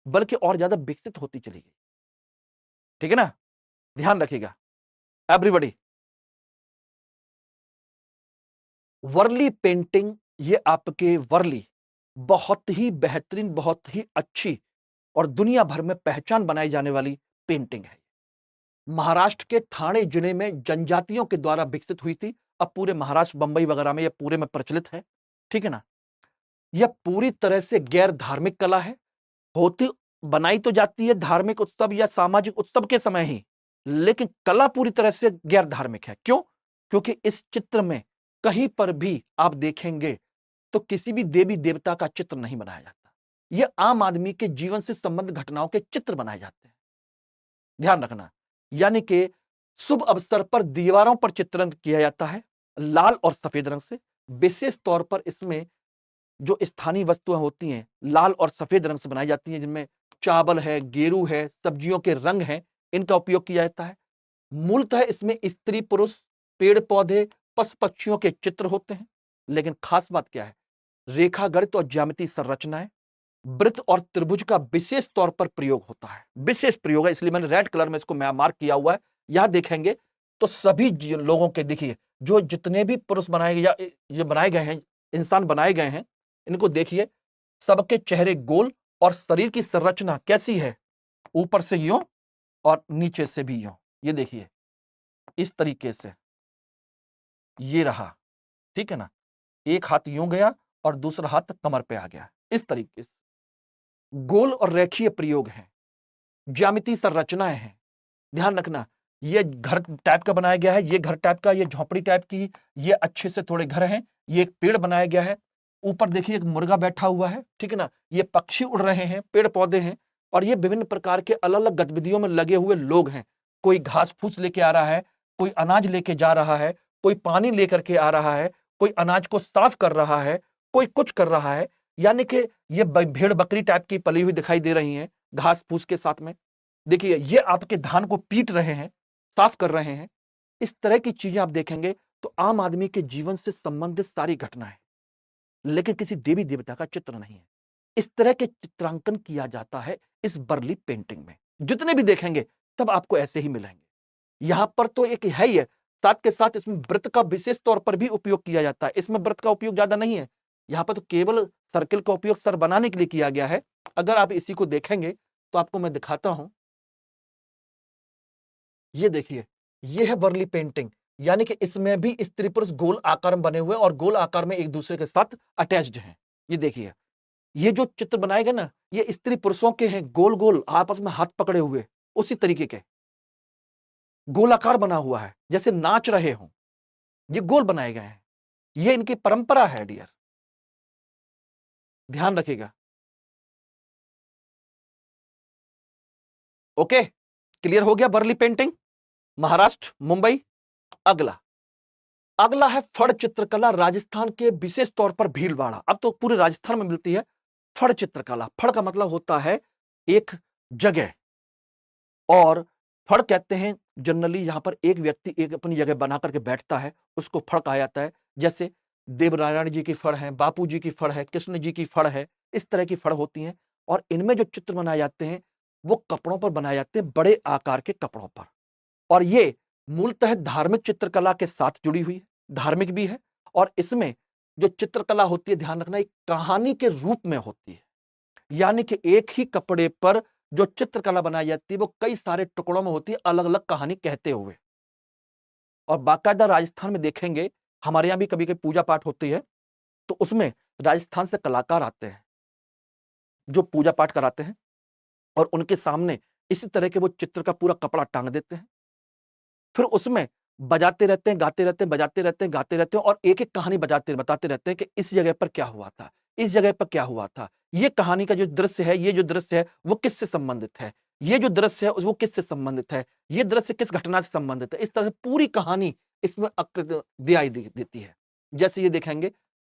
बल्कि और ज्यादा विकसित होती चली गई। ठीक है ना, ध्यान रखिएगा एवरीबॉडी। वर्ली पेंटिंग, ये आपके वर्ली बहुत ही बेहतरीन, बहुत ही अच्छी और दुनिया भर में पहचान बनाई जाने वाली पेंटिंग है। महाराष्ट्र के ठाणे जिले में जनजातियों के द्वारा विकसित हुई थी। अब पूरे महाराष्ट्र, बंबई वगैरह में यह पूरे में प्रचलित है। ठीक है ना, यह पूरी तरह से गैर धार्मिक कला है। होती बनाई तो जाती है धार्मिक उत्सव या सामाजिक उत्सव के समय ही, लेकिन कला पूरी तरह से गैर धार्मिक है। क्यों? क्योंकि इस चित्र में कहीं पर भी आप देखेंगे तो किसी भी देवी देवता का चित्र नहीं बनाया जाता। यह आम आदमी के जीवन से संबंधित घटनाओं के चित्र बनाए जाते हैं। ध्यान रखना, यानी कि शुभ अवसर पर दीवारों पर चित्रण किया जाता है लाल और सफेद रंग से। विशेष तौर पर इसमें जो स्थानीय वस्तुएं होती हैं लाल और सफेद रंग से बनाई जाती हैं, जिनमें चावल है, गेरू है, सब्जियों के रंग हैं, इनका उपयोग किया जाता है। मूलतः इसमें स्त्री पुरुष, पेड़ पौधे, पशु पक्षियों के चित्र होते हैं। लेकिन खास बात क्या है, रेखा गणित और ज्यामिति संरचनाएं, वृत्त और त्रिभुज का विशेष तौर पर प्रयोग होता है। विशेष प्रयोग है, इसलिए मैंने रेड कलर में इसको मार्क किया हुआ है। यहां देखेंगे तो सभी लोगों के देखिए, जो जितने भी पुरुष बनाए गए या ये बनाए गए हैं, इंसान बनाए गए हैं, इनको देखिए, सबके चेहरे गोल और शरीर की संरचना कैसी है, ऊपर से यूं और नीचे से भी यूं। ये देखिए इस तरीके से ये रहा। ठीक है ना, एक हाथ यूं गया और दूसरा हाथ कमर पे आ गया, इस तरीके से गोल और रेखीय प्रयोग है, ज्यामिति संरचनाएं हैं। ध्यान रखना, ये घर टाइप का बनाया गया है, ये घर टाइप का, ये झोपड़ी टाइप की, ये अच्छे से थोड़े घर हैं, ये एक पेड़ बनाया गया है। ऊपर देखिए एक मुर्गा बैठा हुआ है। ठीक है ना, ये पक्षी उड़ रहे हैं, पेड़ पौधे हैं, और ये विभिन्न प्रकार के अलग अलग गतिविधियों में लगे हुए लोग हैं। कोई घास फूस लेके आ रहा है, कोई अनाज लेके जा रहा है, कोई पानी लेकर के आ रहा है, कोई अनाज को साफ कर रहा है, कोई कुछ कर रहा है। यानी कि ये भेड़ बकरी टाइप की पली हुई दिखाई दे रही हैं घास फूस के साथ में। देखिए ये आपके धान को पीट रहे हैं, साफ कर रहे हैं। इस तरह की चीजें आप देखेंगे तो आम आदमी के जीवन से संबंधित सारी घटनाएं, लेकिन किसी देवी देवता का चित्र नहीं है। इस तरह के चित्रांकन किया जाता है इस वर्ली पेंटिंग में। जितने भी देखेंगे सब आपको ऐसे ही मिलेंगे। यहां पर तो एक है ही है, साथ के साथ इसमें वृत्त का विशेष तौर पर भी उपयोग किया जाता है। इसमें वृत्त का उपयोग ज्यादा नहीं है, यहां पर तो केवल सर्किल का उपयोग सर बनाने के लिए किया गया है। अगर आप इसी को देखेंगे तो आपको मैं दिखाता हूं, ये देखिए, ये है वर्ली पेंटिंग। यानी कि इसमें भी स्त्री पुरुष गोल आकार में बने हुए और गोल आकार में एक दूसरे के साथ अटैच्ड हैं। ये देखिए, ये जो चित्र बनाए गए ना, ये स्त्री पुरुषों के हैं, गोल गोल आपस में हाथ पकड़े हुए, उसी तरीके के गोलाकार बना हुआ है, जैसे नाच रहे हों। ये गोल बनाए गए हैं, ये इनकी परंपरा है डियर, ध्यान रखिएगा। ओके, क्लियर हो गया वर्ली पेंटिंग, महाराष्ट्र, मुंबई। अगला अगला है फड़ चित्रकला, राजस्थान के विशेष तौर पर भीलवाड़ा। अब तो पूरे राजस्थान में मिलती है फड़ चित्रकला। फड़ का मतलब होता है एक जगह, और फड़ कहते हैं जनरली यहां पर एक व्यक्ति एक अपनी जगह बना करके बैठता है, उसको फड़ कहा जाता है। जैसे देवनारायण जी की फड़ है, बापू जी की फड़ है, कृष्ण जी की फड़ है, इस तरह की फड़ होती हैं। और इनमें जो चित्र बनाए जाते हैं वो कपड़ों पर बनाए जाते हैं, बड़े आकार के कपड़ों पर। और ये मूलतः धार्मिक चित्रकला के साथ जुड़ी हुई है, धार्मिक भी है। और इसमें जो चित्रकला होती है, ध्यान रखना, एक कहानी के रूप में होती है। यानी कि एक ही कपड़े पर जो चित्रकला बनाई जाती है वो कई सारे टुकड़ों में होती है, अलग अलग कहानी कहते हुए। और बाकायदा राजस्थान में देखेंगे, हमारे यहां भी कभी कभी पूजा पाठ होती है तो उसमें राजस्थान से कलाकार आते हैं जो पूजा पाठ कराते हैं, और उनके सामने इसी तरह के वो चित्र का पूरा कपड़ा टांग देते हैं। फिर उसमें बजाते रहते हैं, गाते रहते हैं, बजाते रहते हैं, गाते रहते हैं, और एक एक कहानी बताते रहते हैं कि इस जगह पर क्या हुआ था, इस जगह पर क्या हुआ था, ये कहानी का जो दृश्य है, ये जो दृश्य है वो किससे संबंधित है, ये जो दृश्य है वो किससे संबंधित है, ये दृश्य किस घटना से संबंधित है। इस तरह से पूरी कहानी इसमें दिखाई देती है। जैसे ये देखेंगे,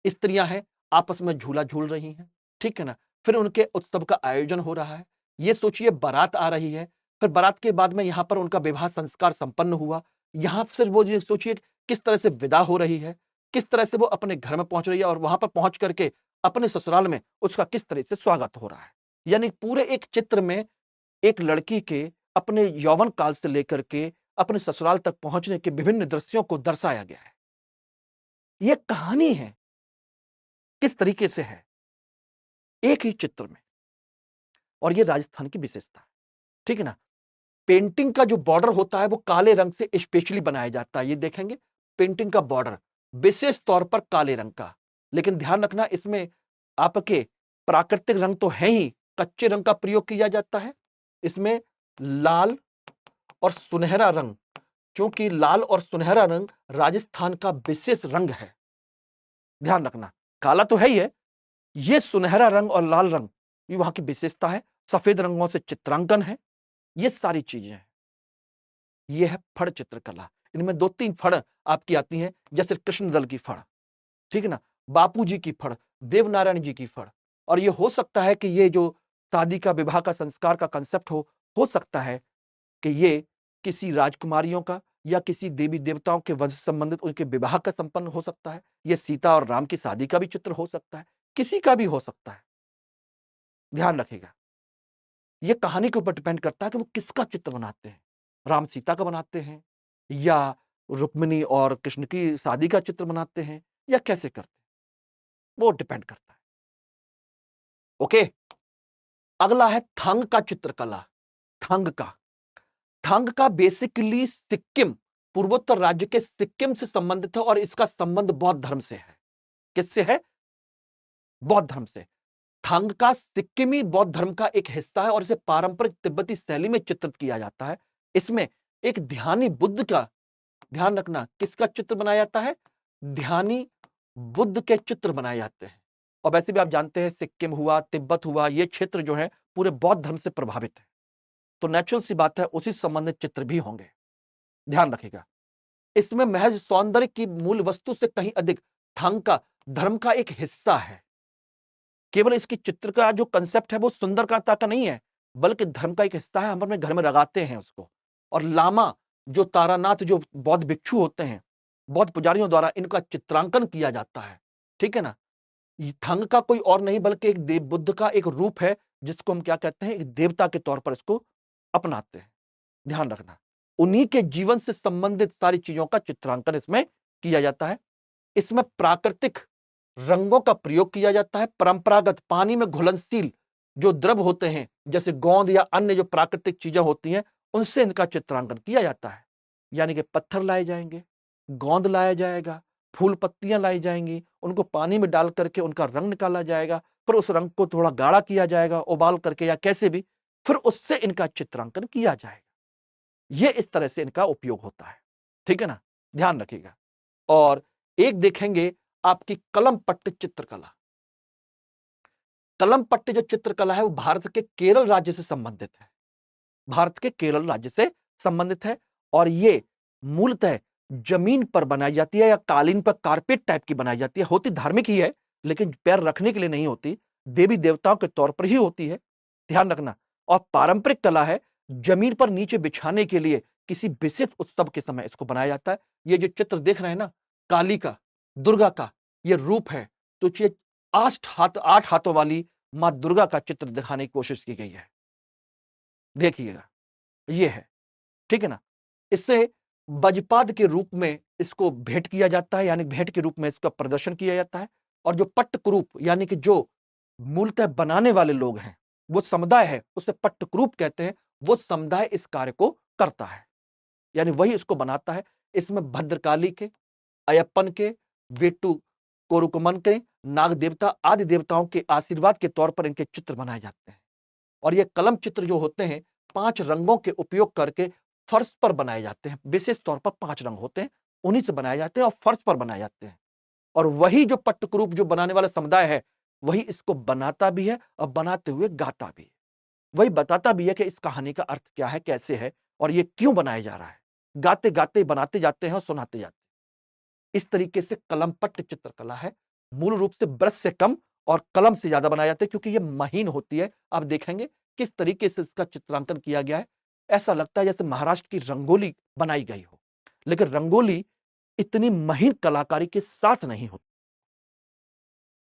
स्त्रियां हैं, आपस में झूला झूल रही हैं, ठीक है ना। फिर उनके उत्सव का आयोजन हो रहा है। ये सोचिए, बारात आ रही है, फिर बारात के बाद में यहाँ पर उनका विवाह संस्कार संपन्न हुआ। यहाँ से वो ये सोचिए किस तरह से विदा हो रही है, किस तरह से वो अपने घर में पहुंच रही है, और वहां पर पहुंच करके अपने ससुराल में उसका किस तरह से स्वागत हो रहा है। यानी पूरे एक चित्र में एक लड़की के अपने यौवन काल से लेकर के अपने ससुराल तक पहुंचने के विभिन्न दृश्यों को दर्शाया गया है। यह कहानी है, किस तरीके से है एक ही चित्र में, और यह राजस्थान की विशेषता है, ठीक है ना। पेंटिंग का जो बॉर्डर होता है वो काले रंग से स्पेशली बनाया जाता है। ये देखेंगे, पेंटिंग का बॉर्डर विशेष तौर पर काले रंग का। लेकिन ध्यान रखना, इसमें आपके प्राकृतिक रंग तो है ही, कच्चे रंग का प्रयोग किया जाता है। इसमें लाल और सुनहरा रंग, क्योंकि लाल और सुनहरा रंग राजस्थान का विशेष रंग है। ध्यान रखना, काला तो है ही है, ये सुनहरा रंग और लाल रंग ये वहां की विशेषता है। सफेद रंगों से चित्रांकन है, ये सारी चीजें हैं। ये है फड़ चित्रकला। इनमें 2-3 फड़ आपकी आती हैं, जैसे कृष्ण दल की फड़, ठीक है ना, बापू जी की फड़, देवनारायण जी की फड़। और ये हो सकता है कि ये जो शादी का, विवाह का, संस्कार का कंसेप्ट हो सकता है कि ये किसी राजकुमारियों का या किसी देवी देवताओं के वंश से संबंधित उनके विवाह का संपन्न हो सकता है। ये सीता और राम की शादी का भी चित्र हो सकता है, किसी का भी हो सकता है। ध्यान रखिएगा, ये कहानी के ऊपर डिपेंड करता है कि वो किसका चित्र बनाते हैं। राम सीता का बनाते हैं, या रुक्मिणी और कृष्ण की शादी का चित्र बनाते हैं, या कैसे करते हैं, वो डिपेंड करता है। ओके, अगला है थंग का चित्रकला। थंग का बेसिकली सिक्किम, पूर्वोत्तर राज्य के सिक्किम से संबंधित है, और इसका संबंध बौद्ध धर्म से है। किससे है? बौद्ध धर्म से। थंग का सिक्किमी बौद्ध धर्म का एक हिस्सा है, और इसे पारंपरिक तिब्बती शैली में चित्रित किया जाता है। इसमें एक ध्यानी बुद्ध का, ध्यान रखना, किसका चित्र बनाया जाता है? ध्यानी बुद्ध के चित्र बनाए जाते हैं। और वैसे भी आप जानते हैं, सिक्किम हुआ, तिब्बत हुआ, ये क्षेत्र जो है पूरे बौद्ध धर्म से प्रभावित है, तो नेचुरल सी बात है उसी संबंधित चित्र भी होंगे। ध्यान रखिएगा, इसमें महज सौंदर्य की मूल वस्तु से कहीं अधिक थंग का धर्म का एक हिस्सा है। केवल इसकी चित्र का जो कंसेप्ट है वो सुंदरता का नहीं है, बल्कि धर्म का एक हिस्सा है। हम अपने घर में लगाते हैं उसको। और लामा, जो तारानाथ, जो बौद्ध भिक्षु होते हैं, बौद्ध पुजारियों द्वारा इनका चित्रांकन किया जाता है, ठीक है ना। ये थंग का कोई और नहीं बल्कि एक देव बुद्ध का एक रूप है, जिसको हम क्या कहते हैं, एक देवता के तौर पर इसको अपनाते हैं। ध्यान रखना, उन्हीं के जीवन से संबंधित सारी चीजों का चित्रांकन इसमें किया जाता है। इसमें प्राकृतिक रंगों का प्रयोग किया जाता है। परंपरागत पानी में घुलनशील जो द्रव होते हैं, जैसे गोंद या अन्य जो प्राकृतिक चीजें होती हैं, उनसे इनका चित्रांकन किया जाता है। यानी कि पत्थर लाए जाएंगे, गोंद लाया जाएगा, फूल पत्तियां लाई जाएंगी, उनको पानी में डाल करके उनका रंग निकाला जाएगा, फिर उस रंग को थोड़ा गाढ़ा किया जाएगा उबाल करके या कैसे भी, फिर उससे इनका चित्रांकन किया जाएगा। ये इस तरह से इनका उपयोग होता है, ठीक है ना, ध्यान रखिएगा। और एक देखेंगे आपकी कलम पट्ट चित्रकला। कलम पट्ट जो चित्रकला है वो भारत के केरल राज्य से संबंधित है, भारत के केरल राज्य से संबंधित है। और ये मूलतः जमीन पर बनाई जाती है या कालीन पर कारपेट टाइप की बनाई जाती है। होती धार्मिक ही है, लेकिन पैर रखने के लिए नहीं होती, देवी देवताओं के तौर पर ही होती है, ध्यान रखना। और पारंपरिक कला है, जमीन पर नीचे बिछाने के लिए किसी विशेष उत्सव के समय इसको बनाया जाता है। ये जो चित्र देख रहे हैं ना, काली का, दुर्गा का ये रूप है, तो ये 8 हाथों वाली मां दुर्गा का चित्र दिखाने की कोशिश की गई है, देखिएगा, ये है, ठीक है ना। इससे वज्रपात के रूप में इसको भेंट किया जाता है, यानी भेंट के रूप में इसका प्रदर्शन किया जाता है। और जो पट्टकुरूप यानी कि जो मूलतः बनाने वाले लोग हैं, वो समुदाय है, उसे पट्टकुरूप कहते हैं, वो समुदाय इस कार्य को करता है, यानी वही इसको बनाता है। इसमें भद्रकाली के, अयप्पन के, वेट्टू कोरुकमन के, नाग देवता आदि देवताओं के आशीर्वाद के तौर पर इनके चित्र बनाए जाते हैं। और ये कलम चित्र जो होते हैं 5 रंगों के उपयोग करके फर्श पर बनाए जाते हैं। विशेष तौर पर 5 रंग होते हैं, उन्हीं से बनाए जाते हैं और फर्श पर बनाए जाते हैं। और वही जो पट्टकुरूप जो बनाने वाला समुदाय है, वही इसको बनाता भी है और बनाते हुए गाता भी है। वही बताता भी है कि इस कहानी का अर्थ क्या है, कैसे है और ये क्यों बनाया जा रहा है। गाते गाते बनाते जाते हैं और सुनाते जाते हैं। इस तरीके से कलम पट्ट चित्रकला है। मूल रूप से ब्रश से कम और कलम से ज्यादा बनाया जाता है, क्योंकि ये महीन होती है। आप देखेंगे किस तरीके से इसका चित्रांकन किया गया है, ऐसा लगता है जैसे महाराष्ट्र की रंगोली बनाई गई हो, लेकिन रंगोली इतनी महीन कलाकारी के साथ नहीं होती,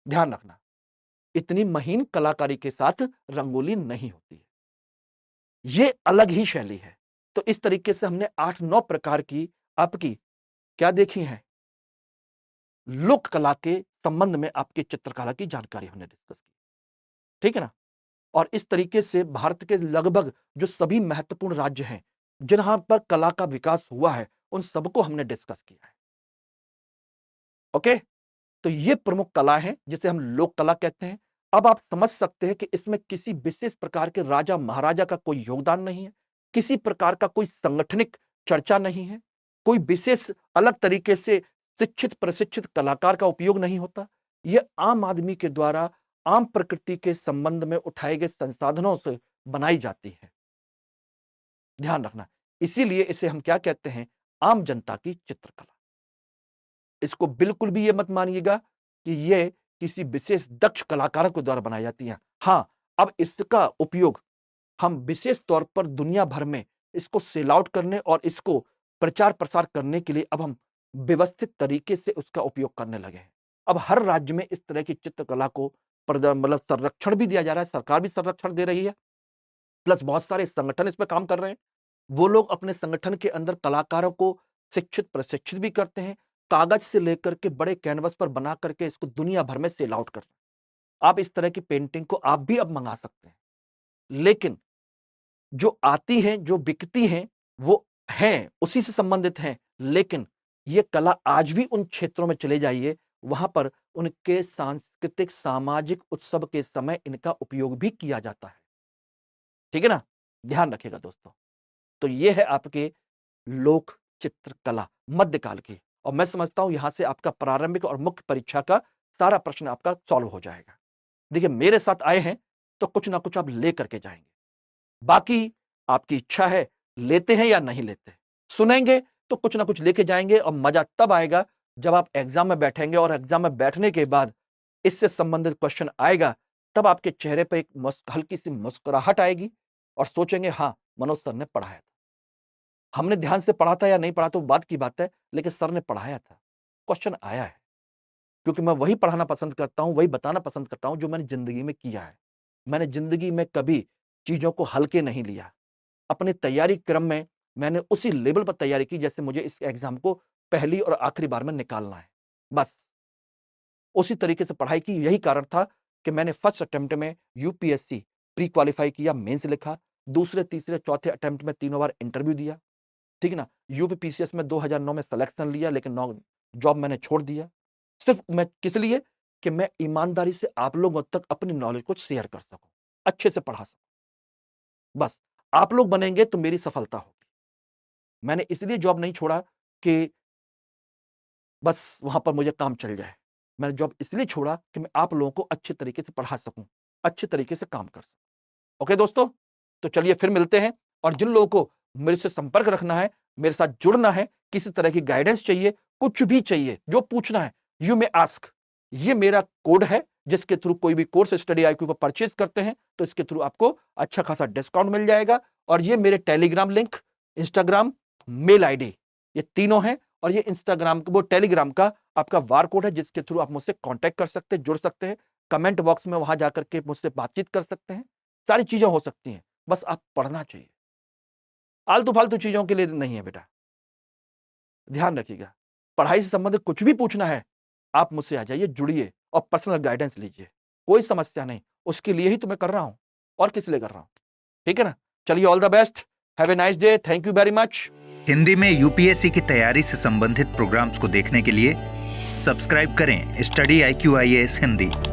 ध्यान रखना, इतनी महीन कलाकारी के साथ रंगोली नहीं होती है, ये अलग ही शैली है। तो इस तरीके से हमने 8-9 प्रकार की आपकी क्या देखी है, लोक कला के संबंध में आपकी चित्रकला की जानकारी हमने डिस्कस की, ठीक है ना। और इस तरीके से भारत के लगभग जो सभी महत्वपूर्ण राज्य हैं जहां पर कला का विकास हुआ है, उन सबको हमने डिस्कस किया है। ओके, तो ये प्रमुख कला है जिसे हम लोक कला कहते हैं। अब आप समझ सकते हैं कि इसमें किसी विशेष प्रकार के राजा महाराजा का कोई योगदान नहीं है, किसी प्रकार का कोई संगठनिक चर्चा नहीं है, कोई विशेष अलग तरीके से शिक्षित प्रशिक्षित कलाकार का उपयोग नहीं होता। यह आम आदमी के द्वारा आम प्रकृति के संबंध में उठाए गए संसाधनों से बनाई जाती है, ध्यान रखना। इसीलिए इसे हम क्या कहते हैं, आम जनता की चित्रकला। इसको बिल्कुल भी ये मत मानिएगा कि ये किसी विशेष दक्ष कलाकारों के द्वारा बनाई जाती है। हाँ, अब इसका उपयोग हम विशेष तौर पर दुनिया भर में इसको सेल आउट करने और इसको प्रचार प्रसार करने के लिए अब हम व्यवस्थित तरीके से उसका उपयोग करने लगे हैं। अब हर राज्य में इस तरह की चित्रकला को मतलब संरक्षण भी दिया जा रहा है, सरकार भी संरक्षण दे रही है, प्लस बहुत सारे संगठन इस पर काम कर रहे हैं। वो लोग अपने संगठन के अंदर कलाकारों को शिक्षित प्रशिक्षित भी करते हैं, कागज से लेकर के बड़े कैनवस पर बना करके इसको दुनिया भर में सेल आउट कर रहे हैं। आप इस तरह की पेंटिंग को आप भी अब मंगा सकते हैं, लेकिन जो आती हैं, जो बिकती हैं, वो हैं, उसी से संबंधित हैं। लेकिन ये कला आज भी उन क्षेत्रों में चले जाइए, वहां पर उनके सांस्कृतिक सामाजिक उत्सव के समय इनका उपयोग भी किया जाता है, ठीक है ना, ध्यान रखिएगा दोस्तों। तो ये है आपके लोक चित्रकला मध्यकाल की, और मैं समझता हूं यहां से आपका प्रारंभिक और मुख्य परीक्षा का सारा प्रश्न आपका सॉल्व हो जाएगा। देखिए, मेरे साथ आए हैं तो कुछ ना कुछ आप ले करके जाएंगे, बाकी आपकी इच्छा है, लेते हैं या नहीं लेते। सुनेंगे तो कुछ ना कुछ लेके जाएंगे, और मजा तब आएगा जब आप एग्जाम में बैठेंगे और एग्जाम में बैठने के बाद इससे संबंधित क्वेश्चन आएगा, तब आपके चेहरे पर एक हल्की सी मुस्कुराहट आएगी और सोचेंगे हाँ, मनोज सर ने पढ़ाया था। हमने ध्यान से पढ़ा था या नहीं पढ़ा तो बात की बात है, लेकिन सर ने पढ़ाया था, क्वेश्चन आया है। क्योंकि मैं वही पढ़ाना पसंद करता हूं, वही बताना पसंद करता हूं जो मैंने जिंदगी में किया है। मैंने जिंदगी में कभी चीजों को हल्के नहीं लिया। अपनी तैयारी क्रम में मैंने उसी लेवल पर तैयारी की जैसे मुझे इस एग्जाम को पहली और आखिरी बार में निकालना है, बस उसी तरीके से पढ़ाई की। यही कारण था कि मैंने फर्स्ट अटेम्प्ट में यूपीएससी प्री क्वालिफाई किया, मेंस लिखा, दूसरे तीसरे चौथे अटेम्प्ट में तीनों बार इंटरव्यू दिया, ठीक है ना। यूपी पीसीएस में 2009 में सिलेक्शन लिया, लेकिन जॉब मैंने छोड़ दिया। सिर्फ मैं किस लिए कि मैं ईमानदारी से आप लोगों तक अपनी नॉलेज को शेयर कर सकूं, अच्छे से पढ़ा सकूं। बस आप लोग बनेंगे तो मेरी सफलता होगी। मैंने इसलिए जॉब नहीं छोड़ा कि बस वहां पर मुझे काम चल जाए। मैंने जॉब इसलिए छोड़ा कि मैं आप लोगों को अच्छे तरीके से पढ़ा सकूं, अच्छे तरीके से काम कर सकूं। ओके दोस्तों, तो चलिए फिर मिलते हैं। और जिन लोगों को मेरे से संपर्क रखना है, मेरे साथ जुड़ना है, किसी तरह की गाइडेंस चाहिए, कुछ भी चाहिए, जो पूछना है, यू मे आस्क। ये मेरा कोड है जिसके थ्रू कोई भी कोर्स स्टडी IQ पर परचेज करते हैं तो इसके थ्रू आपको अच्छा खासा डिस्काउंट मिल जाएगा। और ये मेरे Telegram link, Instagram, mail ID, ये तीनों हैं। और ये इंस्टाग्राम वो टेलीग्राम का आपका वार कोड है जिसके थ्रू आप मुझसे कांटेक्ट कर सकते हैं, जुड़ सकते हैं। कमेंट बॉक्स में वहां जाकर के मुझसे बातचीत कर सकते हैं। सारी चीजें हो सकती हैं, बस आप पढ़ना चाहिए। आलतू फालतू चीजों के लिए नहीं है बेटा, ध्यान रखिएगा। पढ़ाई से संबंधित कुछ भी पूछना है, आप मुझसे आ जाइए, जुड़िए और पर्सनल गाइडेंस लीजिए, कोई समस्या नहीं। उसके लिए ही तो मैं कर रहा हूं, और किस लिए कर रहा हूं, ठीक है ना। चलिए, all the best, have a nice day, thank you very much. Hindi में यूपीएससी की तैयारी से संबंधित प्रोग्राम्स को देखने के लिए सब्सक्राइब करें स्टडी IQ IAS हिंदी।